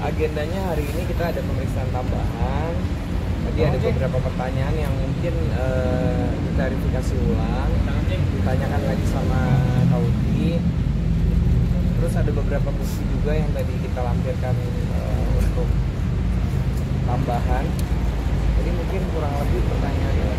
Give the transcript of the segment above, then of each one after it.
agendanya hari ini kita ada pemeriksaan tambahan. Tadi ada beberapa pertanyaan yang mungkin diklarifikasi ulang, ditanyakan lagi sama Kaudi. Terus ada beberapa bukti juga yang tadi kita lampirkan untuk tambahan. Jadi mungkin kurang lebih pertanyaannya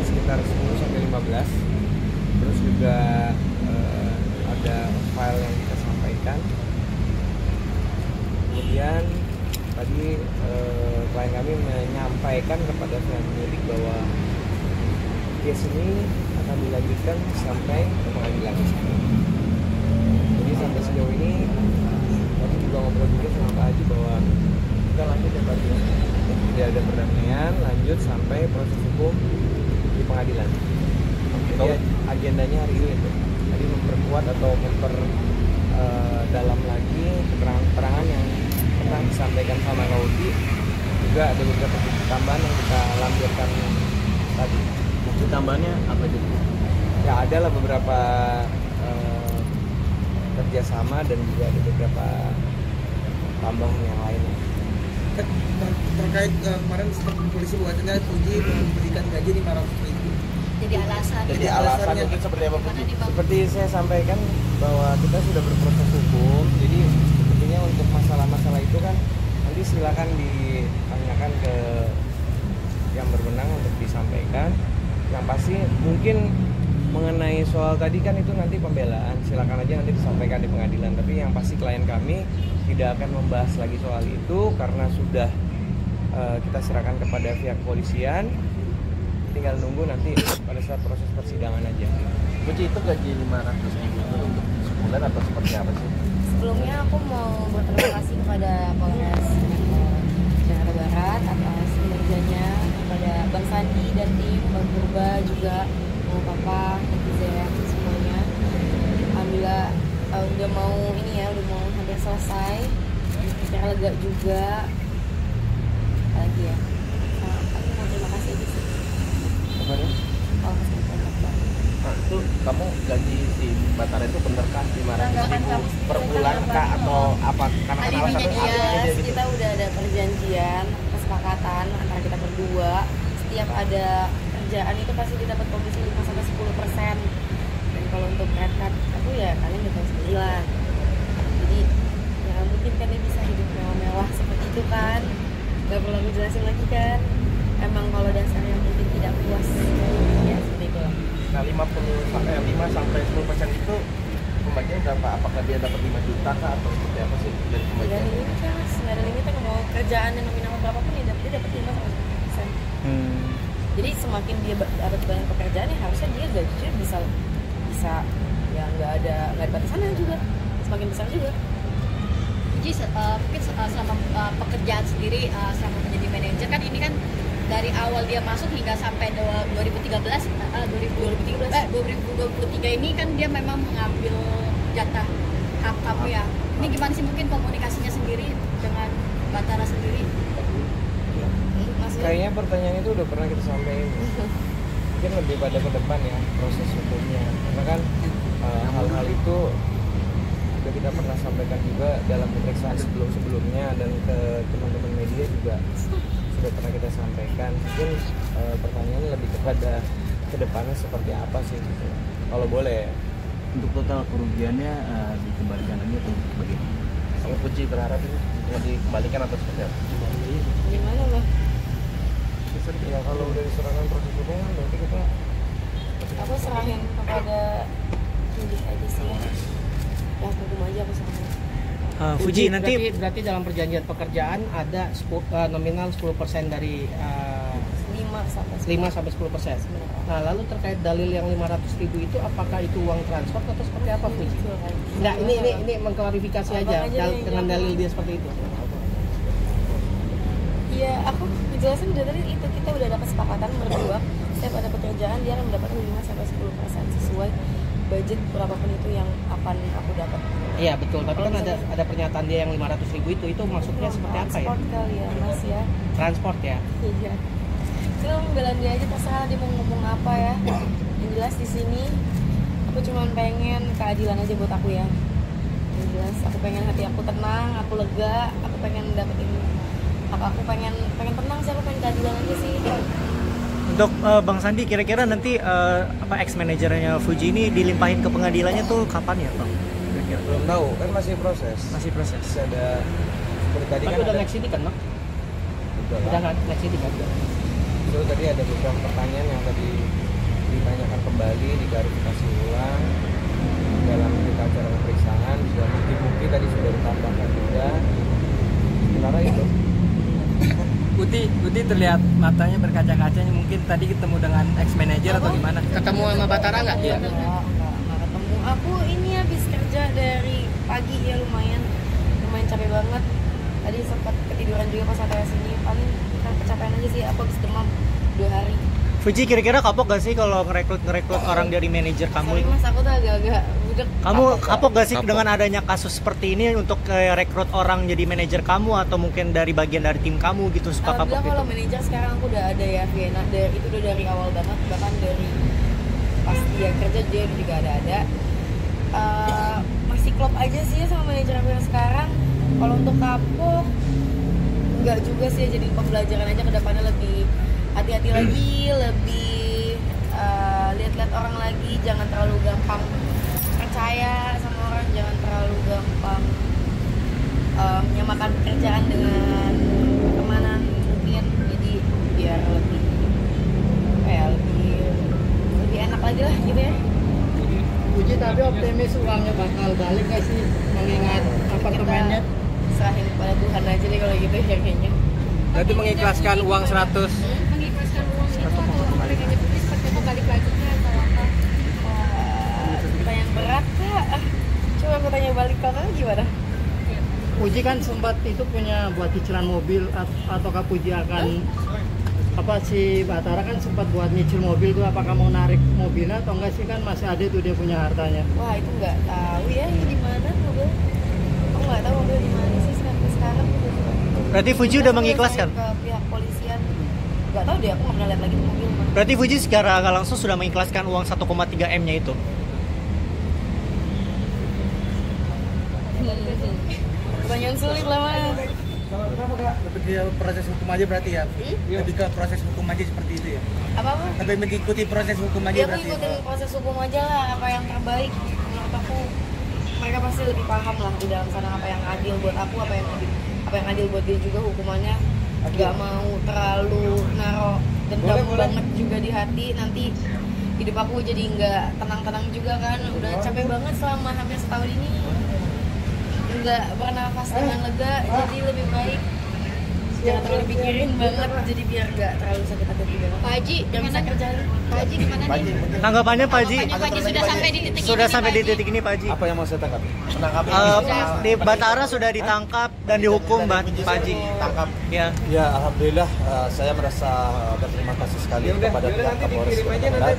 sekitar 10 sampai 15. Terus juga ada file yang kita sampaikan. Kemudian tadi klien kami menyampaikan kepada pihak penyidik bahwa case ini akan dilanjutkan sampai ke pengadilan. Jadi sampai sejauh ini tadi juga ngobrol juga sama Pak Haji bahwa kita lanjut ya Pak Haji. Tidak ada perdamaian, lanjut sampai proses hukum di pengadilan. Jadi agendanya hari ini itu tadi memperkuat atau dalam lagi keterangan yang pernah disampaikan sama Kaudi. Juga ada beberapa bukti tambahan yang kita lampirkan tadi. Bukti tambahannya apa itu? Ya ada lah beberapa kerjasama dan juga ada beberapa tambahan yang lainnya. Terkait kemarin polisi buatnya Puji memberikan gaji 500.000. Jadi alasan. Jadi alasannya mungkin seperti apa Puji? Seperti saya sampaikan bahwa kita sudah berproses hukum. Jadi sepertinya untuk masalah-masalah itu kan nanti silakan ditanyakan ke yang berwenang untuk disampaikan. Yang pasti mungkin mengenai soal tadi kan itu nanti pembelaan, silakan aja nanti disampaikan di pengadilan. Tapi yang pasti klien kami tidak akan membahas lagi soal itu karena sudah kita serahkan kepada pihak kepolisian. Tinggal nunggu nanti pada saat proses persidangan aja. Puji itu gaji 500.000 itu untuk sebulan atau seperti apa sih? Sebelumnya aku mau berterima kasih kepada Polres Jakarta Barat atas kinerjanya, kepada Bang Sandi dan tim, Bang Purba juga, mau Papa, netizen semuanya. Alhamdulillah udah mau ini ya, udah mau hampir selesai. Secara lega juga. Apalagi ya. Aku mau terima kasih aja sih. Apa ya? Nah, itu kamu gaji si Batara itu bener kan 500.000 per bulan kah atau apa? Karena alasan Alibinya kita udah ada perjanjian, kesepakatan antara kita berdua. Setiap ada kerjaan itu pasti didapat komisi 5-10%. Dan kalau untuk red aku ya kalian udah tahu sendiri lah. Jadi ya mungkin kan dia bisa hidup mewah-mewah seperti itu kan. Gak perlu aku jelasin lagi kan. Emang kalau dasarnya mungkin tidak puas ya seperti itu lah. Nah 5 sampai 10% itu pembagian berapa? Apakah dia dapat 5 juta kah atau seperti apa sih dari Gak pembagian? ada limit kan mas, gak ada limit kan mau kerjaan yang nominal berapapun dia dapat 5-10%. Jadi semakin dia dapat banyak pekerjaan ya harusnya dia gajinya bisa ya nggak ada batasannya juga, semakin besar juga. Jadi mungkin selama pekerjaan sendiri selama menjadi manajer kan ini kan dari awal dia masuk hingga sampai 2023 ini kan dia memang mengambil jatah hak kamu ya. Ini gimana sih mungkin komunikasinya sendiri dengan Batara sendiri? Kayaknya pertanyaan itu udah pernah kita sampaikan. Mungkin lebih pada ke depan ya proses hukumnya. Karena kan hal-hal itu sudah kita pernah sampaikan juga dalam pemeriksaan sebelumnya dan ke teman-teman media juga sudah pernah kita sampaikan. Mungkin pertanyaannya lebih kepada kedepannya seperti apa sih gitu. Kalau boleh. Untuk total kerugiannya dikembalikan lagi atau bagaimana? Kamu Puji berharap ini mau dikembalikan atau seperti apa? Gimana lah? Ya kalau udah diserahkan proses hukum berarti kita Aku serahin kepada penyidik aja sih ya. Ya hukum aja aku serahin. Fuji nanti berarti dalam perjanjian pekerjaan ada nominal 10% dari 5 sampai 10%. Nah, lalu terkait dalil yang 500.000 itu apakah itu uang transport atau seperti apa, Fuji? Enggak, ini mengklarifikasi aja dengan dalil dia seperti itu. Iya, aku ngejelasin udah tadi itu kita udah dapat kesepakatan berdua. Setiap ada pekerjaan dia akan mendapatkan 5-10% sesuai budget berapapun itu yang akan aku dapat. Iya betul, tapi kan ada pernyataan dia yang 500.000 itu maksudnya seperti apa ya? Transport kali ya mas ya. Transport ya? Iya. Itu membelain dia aja terserah dia mau ngomong apa ya. Yang jelas di sini aku cuma pengen keadilan aja buat aku ya. jelas aku pengen hati aku tenang, aku lega, aku pengen dapetin aku pengen tenang sih, aku pengen keadilan aja sih. Untuk Bang Sandi, kira-kira nanti ex manajernya Fuji ini dilimpahin ke pengadilannya tuh kapan ya, Bang? Kira-kira. Belum tahu, kan masih proses. Masih proses. Masih ada seperti tadi kan Tapi udah ada, naik sidik kan, Bang? udah lah. Naik sidik kan? Itu tadi ada beberapa pertanyaan yang tadi ditanyakan kembali, diklarifikasi ulang dalam kita acara pemeriksaan. Juga bukti-bukti tadi sudah ditambahkan juga. Sementara itu Uti terlihat matanya berkaca-kaca, mungkin tadi ketemu dengan ex manager atau gimana? Ketemu sama Batara nggak? Iya. Enggak ketemu. Aku ini habis kerja dari pagi ya, lumayan capek banget. Tadi sempat ketiduran juga pas sampai sini, paling kecapean aja sih. Aku habis demam 2 hari. Fuji, kira-kira kapok gak sih kalau ngerekrut orang dari manajer kamu? Sorry mas, aku tuh agak-agak budek. Kamu kapok gak sih dengan adanya kasus seperti ini untuk rekrut orang jadi manajer kamu, atau mungkin dari bagian dari tim kamu gitu, suka kapok Alhamdulillah gitu? kalau manajer sekarang aku udah ada ya, Vienna. Itu udah dari awal banget, bahkan dari pas dia kerja dia juga ada. Masih klop aja sih sama manajer aku yang sekarang. Kalau untuk kapok enggak juga sih, jadi pembelajaran aja ke depannya, lebih hati-hati lagi, lebih lihat-lihat orang lagi, jangan terlalu gampang percaya sama orang, jangan terlalu gampang menyamakan pekerjaan dengan pertemanan mungkin. Jadi biar lebih enak lagi lah gitu ya. Uji, tapi optimis uangnya bakal balik nggak sih, mengingat apartemennya? Kita serahin kepada Tuhan aja deh kalau gitu ya kayaknya. Berarti mengikhlaskan uang 100. Mengikhlaskan uang itu atau balik aja tulis seperti itu, balik lagi atau apa? Pertanyaan berat kak. Coba aku tanya balik ke kakak gimana? Uji kan sempat itu punya buat cicilan mobil, ataukah Puji akan si Batara kan sempat buat nyicil mobil tuh, apakah mau narik mobilnya atau enggak sih, kan masih ada tuh dia punya hartanya. Wah itu nggak tahu ya, ini di mana mobil? Aku nggak tahu mobil di mana sih sekarang. Berarti Fuji udah mengikhlaskan? Ke pihak polisian. Nggak tahu deh, aku nggak pernah lihat lagi tuh mobil. Berarti Fuji secara nggak langsung sudah mengikhlaskan uang 1,3 M-nya itu? Pertanyaan sulit lah mas. Lebih ke proses hukum aja berarti ya? Lebih ke proses hukum aja seperti itu ya? Apa? Lebih mengikuti proses hukum aja Ya aku berarti ya? ikutin proses hukum aja lah, apa yang terbaik menurut aku. Mereka pasti lebih paham lah di dalam sana apa yang adil buat aku, apa yang adil buat dia juga hukumannya. Gak mau terlalu naro dendam banget juga di hati, nanti hidup aku jadi nggak tenang-tenang juga kan. Udah capek banget selama hampir setahun ini, nggak bernafas dengan lega, jadi lebih baik jangan terlalu pikirin banget, jadi biar nggak terlalu sakit hati juga. Pak Haji, Jangan bisa kerjaan. Pak Haji gimana nih? Tanggapannya Pak Haji? Pak Haji sudah sampai di titik Sudah ini, sampai Pak di Haji. titik ini Pak Haji. apa yang mau saya tangkap? Menangkap Di Batara sudah ditangkap dan dihukum Pak Haji. tangkap. Ya. Ya, alhamdulillah saya merasa berterima kasih sekali kepada pihak Kapolres Kota Barat.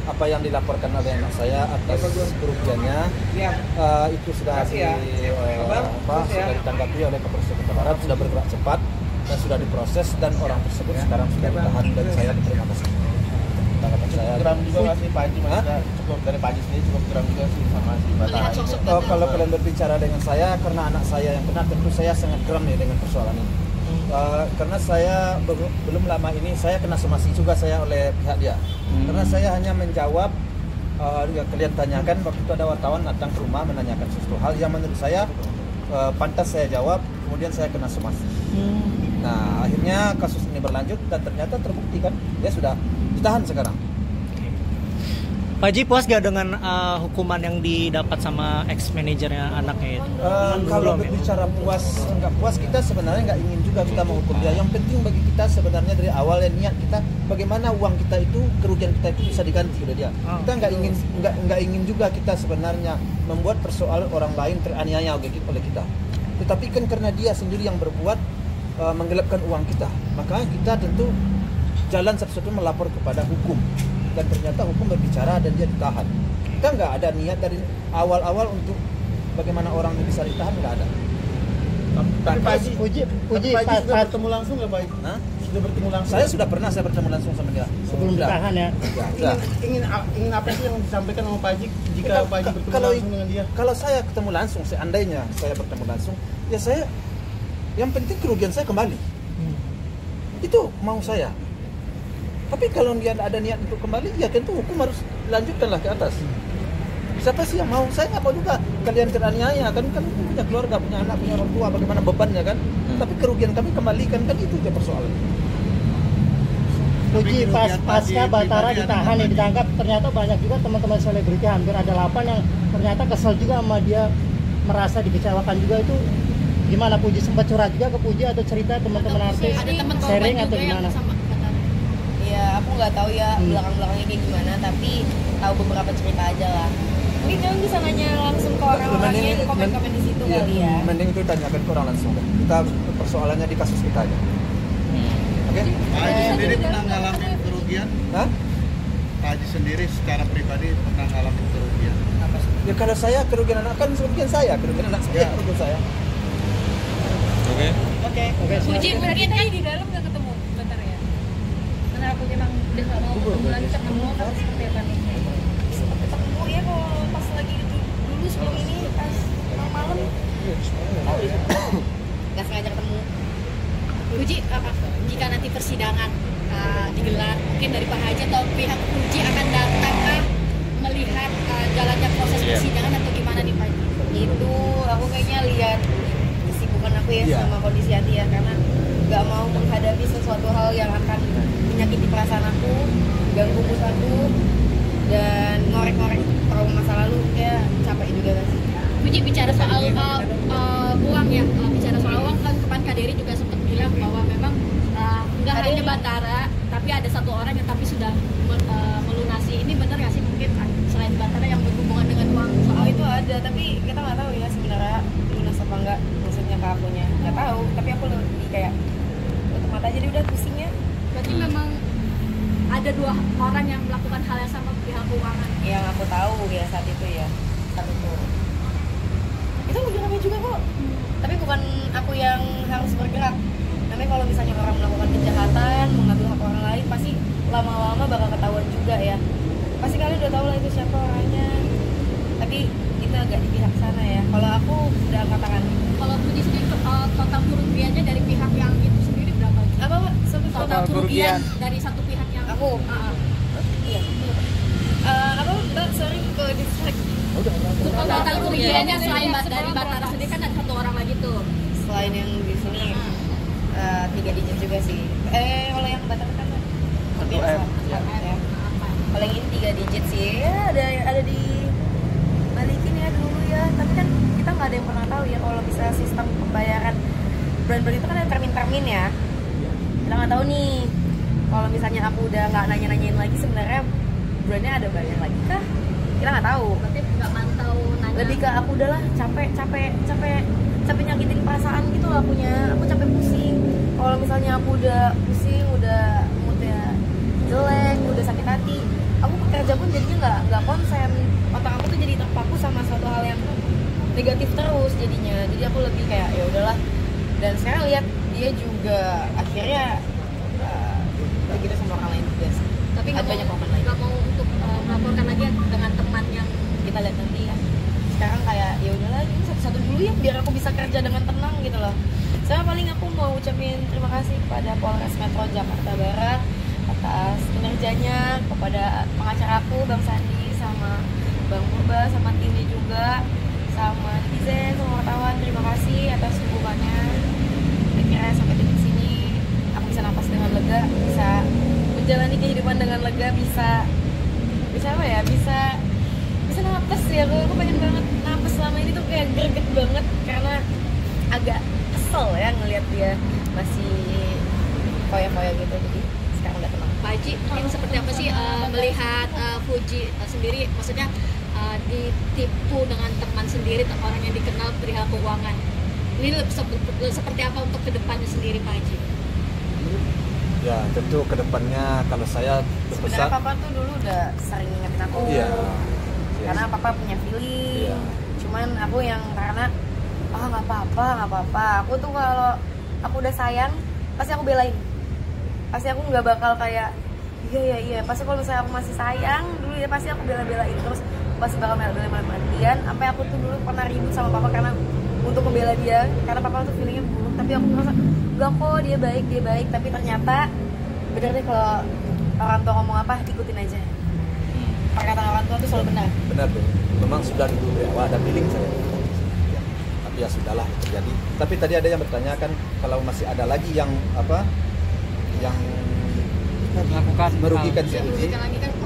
Apa yang dilaporkan oleh anak saya atas kerugiannya itu sudah sudah ditanggapi oleh Kapolres Kota Barat, sudah bergerak cepat dan sudah diproses, dan orang tersebut sekarang sudah ditahan, dan saya berterima kasih. Tanggapan saya. Geram juga nggak sih Pak Haji? Maksudnya cukup dari Pak Haji sendiri cukup geram juga sih sama si Batara Melihat ini. sosok Oh, kalau kalian berbicara dengan saya karena anak saya yang kena, tentu saya sangat geram ya dengan persoalan ini. Karena saya belum lama ini saya kena somasi juga saya oleh pihak dia. Karena saya hanya menjawab yang kalian tanyakan, waktu itu ada wartawan datang ke rumah menanyakan sesuatu hal yang menurut saya pantas saya jawab, kemudian saya kena somasi. Nah, akhirnya kasus ini berlanjut dan ternyata terbukti kan dia sudah ditahan sekarang. Pak Haji puas gak dengan hukuman yang didapat sama ex manajernya anaknya itu? Kalau Belum, ya? berbicara puas nggak puas, kita sebenarnya nggak ingin juga kita menghukum dia. Yang penting bagi kita sebenarnya dari awal ya niat kita bagaimana uang kita itu, kerugian kita itu bisa diganti oleh dia. Kita nggak ingin juga kita sebenarnya membuat persoalan orang lain teraniaya oleh kita. Tetapi kan karena dia sendiri yang berbuat menggelapkan uang kita, maka kita tentu jalan satu-satunya melapor kepada hukum, dan ternyata hukum berbicara dan dia ditahan. Kita nggak ada niat dari awal-awal untuk bagaimana orang ini bisa ditahan, nggak ada. Tapi Pak Haji, Puji Pak Haji pas sudah bertemu langsung nggak Pak Haji? sudah bertemu langsung. Saya bertemu langsung sama dia. Sebelum ditahan ya. Ingin apa sih yang disampaikan sama Pak Haji jika Pak Haji bertemu langsung dengan dia? Kalau saya ketemu langsung, seandainya saya bertemu langsung, ya saya yang penting kerugian saya kembali. Itu mau saya. Tapi kalau dia ada niat untuk kembali, ya tentu hukum harus lanjutkanlah ke atas. Siapa sih yang mau? Saya nggak mau juga kalian teraniaya, kan punya keluarga, punya anak, punya orang tua, bagaimana bebannya kan? Tapi kerugian kami kembalikan, kan itu aja persoalan. Puji pasca Batara ditahan ya, ditangkap, ternyata banyak juga teman-teman selebriti, hampir ada 8 yang ternyata kesel juga sama dia, merasa dikecewakan juga. Itu gimana Puji, sempat curhat juga ke Puji atau cerita teman-teman artis sharing atau gimana? Ya aku nggak tahu ya belakang-belakangnya kayak gimana, tapi tahu beberapa cerita aja lah. Mungkin kalian bisa nanya langsung ke orang-orangnya yang komen-komen di situ kali ya. Mending itu tanyakan ke orang langsung. Kita persoalannya di kasus kita aja. Oke? Pak Haji sendiri pernah ngalamin kerugian? Hah? Pak Haji sendiri secara pribadi pernah ngalamin kerugian? Apa sih? Ya kalau saya kerugian anak kan kerugian saya, kerugian anak saya, kerugian saya. Oke. Puji mungkin kan di dalam nggak ketemu bentar ya. Karena aku memang udah nggak mau ketemu lagi, ketemu atau seperti apa nih? Sempat ketemu ya kalau pas lagi dulu sebelum ini pas malam. Nggak sengaja ketemu. Puji, jika nanti persidangan digelar, mungkin dari Pak Haji atau pihak Puji akan datang melihat jalannya proses persidangan atau gimana nih Pak Haji? Itu aku kayaknya lihat kesibukan aku ya sama kondisi hati ya, karena nggak mau menghadapi sesuatu hal yang akan menyakiti perasaan aku, ganggu mood aku, dan ngorek-ngorek trauma masa lalu. Ya capek juga kan sih. Puji bicara soal uang ya, bicara soal uang kan kemarin Kak Dery juga sempat bilang bahwa memang nggak hanya Batara, tapi ada satu orang yang tapi sudah melunasi. Ini benar nggak sih, mungkin selain Batara yang berhubungan dengan uang? Soal itu ada, tapi kita nggak tahu ya sebenarnya lunas apa enggak, maksudnya ke akunya nggak tahu. Tapi aku lebih kayak tutup mata aja, udah pusingnya. Berarti memang ada 2 orang yang melakukan hal yang sama pihak keuangan. Yang aku tahu ya saat itu ya, saat itu lagi ramai juga kok. Tapi bukan aku yang harus bergerak. Namanya kalau misalnya orang melakukan kejahatan, mengambil hak orang lain, pasti lama-lama bakal ketahuan juga ya. Pasti kalian udah tahu lah itu siapa orangnya. Tapi kita agak di pihak sana ya. Kalau aku udah angkat tangan. Kalau Puji sendiri total kerugiannya dari pihak yang itu sendiri berapa? Apa Pak? Total kerugian dari satu pihak yang aku. Iya. Apa Mbak? Sorry ke distract. Total kerugiannya selain dari Batara sendiri kan ada 1 orang lagi tuh. Selain yang di sini 3 digit juga sih. Kalau yang Batara kan lebih ya. Kalau yang ini 3 digit sih. Ya ada di balikin ya dulu ya. Tapi kan kita nggak ada yang pernah tahu ya kalau bisa sistem pembayaran brand-brand itu kan ada termin ya. Kita nggak tahu nih. Kalau misalnya aku udah nggak nanya-nanyain lagi, sebenarnya brandnya ada bayar lagi kah? Kita nggak tahu. Berarti nggak mantau nanya. Lebih ke aku udahlah capek nyakitin perasaan gitu loh akunya. Aku capek pusing. Kalau misalnya aku udah pusing, udah moodnya jelek, udah sakit hati, aku kerja pun jadinya nggak konsen. Otak aku tuh jadi terpaku sama suatu hal yang negatif terus jadinya. Jadi aku lebih kayak ya udahlah. Dan sekarang lihat dia juga akhirnya begitu sama orang lain juga sih. Tapi nggak mau untuk melaporkan lagi dengan teman yang kita lihat nanti ya. Sekarang kayak ya udahlah, ini satu-satu dulu ya biar aku bisa kerja dengan tenang gitu loh. Saya paling aku mau ucapin terima kasih kepada Polres Metro Jakarta Barat atas kinerjanya, kepada pengacara aku Bang Sandi sama Bang Purba sama timnya juga, sama netizen, sama wartawan, terima kasih atas hubungannya. Akhirnya sampai titik sini aku bisa napas dengan lega, bisa menjalani kehidupan dengan lega, bisa apa ya, bisa napas ya. Aku pengen banget napas selama ini tuh kayak greget banget karena agak kesel ya ngelihat dia masih foya-foya gitu. Jadi sekarang udah tenang. Pak Haji, ini seperti apa sih melihat Puji sendiri, maksudnya ditipu dengan teman sendiri, orang yang dikenal perihal keuangan. Ini seperti apa untuk kedepannya sendiri Pak Haji? Ya tentu kedepannya kalau saya sebenarnya papa tuh dulu udah sering ngingetin aku. Iya. Karena papa punya feeling. Iya. Cuman aku yang karena nggak apa-apa. Aku tuh kalau aku udah sayang pasti aku belain. pasti aku nggak bakal kayak iya pasti kalau misalnya aku masih sayang dulu ya pasti aku bela-belain terus pasti bakal bela-belain sampai aku tuh dulu pernah ribut sama papa karena untuk membela dia karena papa tuh feelingnya buruk tapi aku ngerasa enggak kok dia baik tapi ternyata bener deh kalau orang tua ngomong apa ikutin aja perkataan orang tua tuh selalu benar tuh memang sudah dulu dari awal ada feeling saya ya, tapi ya sudahlah terjadi tapi tadi ada yang bertanya kan kalau masih ada lagi yang yang melakukan merugikan si Uji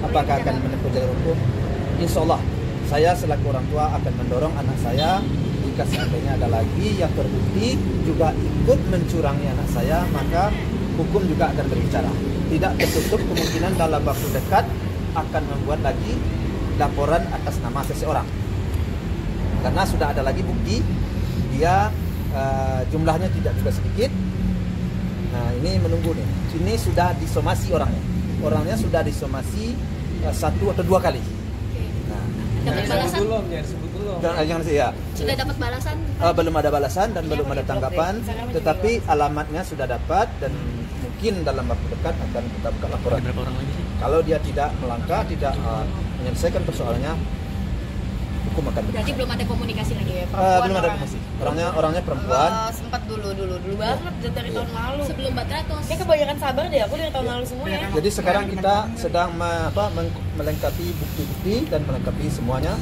apakah akan menempuh jalur hukum? Insya Allah saya selaku orang tua akan mendorong anak saya jika seandainya ada lagi yang terbukti juga ikut mencurangi anak saya maka hukum juga akan berbicara. Tidak tertutup kemungkinan dalam waktu dekat akan membuat lagi laporan atas nama seseorang karena sudah ada lagi bukti dia jumlahnya tidak juga sedikit. Nah ini menunggu nih. Ini sudah disomasi orangnya sudah disomasi 1 atau 2 kali. Nah, Dapat balasan? jangan sih ya. Sudah dapat balasan? Belum ada balasan dan belum ada tanggapan. Tetapi alamatnya sudah dapat dan mungkin dalam waktu dekat akan kita buka laporan. Kalau dia tidak melangkah, tidak menyelesaikan persoalannya, hukum akan berjalan. Berarti belum ada komunikasi lagi ya? Belum ada komunikasi. Orangnya perempuan. sempat dulu banget dari tahun lalu Sebelum Batara atau kayak kebanyakan sabar deh aku dari tahun lalu semua ya Jadi sekarang kita sedang melengkapi bukti-bukti dan melengkapi semuanya.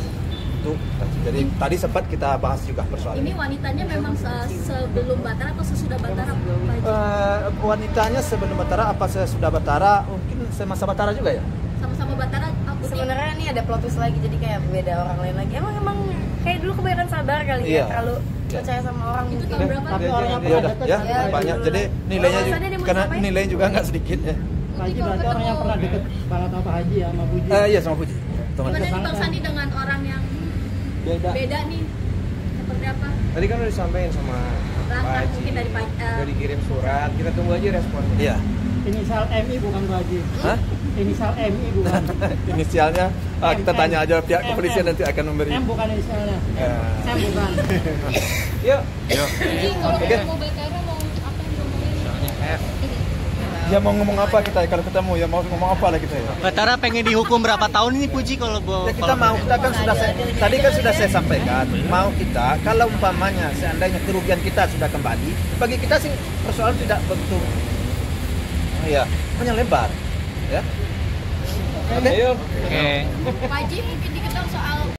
Jadi tadi sempat kita bahas juga persoalan ini wanitanya memang sebelum Batara atau sesudah Batara? Wanitanya sebelum Batara apa sesudah Batara? Mungkin semasa Batara juga ya? Sama-sama Batara? Sebenarnya ini ada plot twist lagi jadi kayak beda orang lain lagi emang kayak dulu kebanyakan sabar kali ya kalau percaya sama orang Itu mungkin tahun berapa? Tapi orang yang Iya pernah udah dekat ya sama banyak. Haji. Jadi nilainya juga, Alasannya dia mau karena ngapain? nilainya juga nggak sedikit ya. Haji berarti orang yang pernah deket banget sama Pak Haji ya sama Puji. Iya sama Puji. Teman. Gimana nih Bang Sandi dengan orang yang beda nih? Seperti apa? Tadi kan udah disampaikan sama Pak Langkah Haji. mungkin dari Pak Udah dikirim surat, kita tunggu aja responnya. Iya. Inisial MI bukan Pak Haji. Hah? Inisial MI bukan. Inisialnya kita M. tanya aja pihak M. kepolisian nanti akan memberi. M bukan inisialnya. Sam bukan. Yuk. Jadi kalau ketemu Batara mau apa yang diomongin? Ya mau ngomong apa kita kalau ketemu ya mau ngomong apa lah kita ya. Batara pengen dihukum berapa tahun ini Puji kalau Ya kita kan sudah tadi kan sudah saya sampaikan mau kita kalau umpamanya seandainya kerugian kita sudah kembali bagi kita sih persoalan tidak begitu panjang lebar ya. Ayo. Oke. Pak Haji mungkin